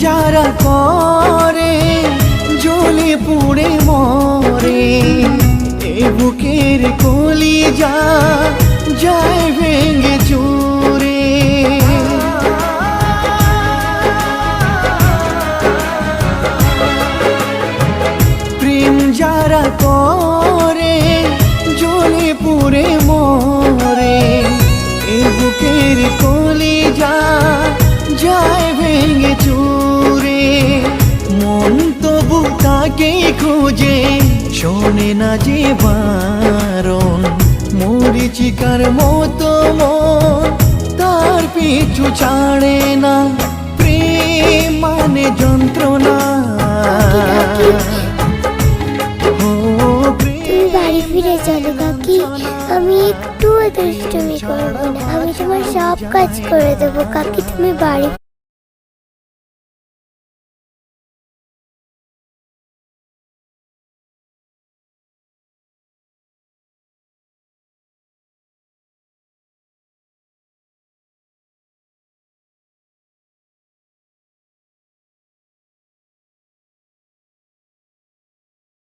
যারা করে জ্বলে পুড়ে মরে, এ বুকের কলিজা যায় ভেঙে চুরে। প্রেম যারা করে জ্বলে পুড়ে মরে, এ বুকের কলিজা যায় ভেঙে চুরে। মন তবু তাকে খুঁজে শোনে না যে বারণ, মরিচিকার মতো মন তার পিছু ছাড়ে না। প্রেম মানে যন্ত্রণা। তুমি বাড়ি ফিরে চলো কাকি, আমি একটুও দুষ্টুমি করবো না, আমি তোমার সব কাজ করে দেবো কাকি, তুমি বাড়ি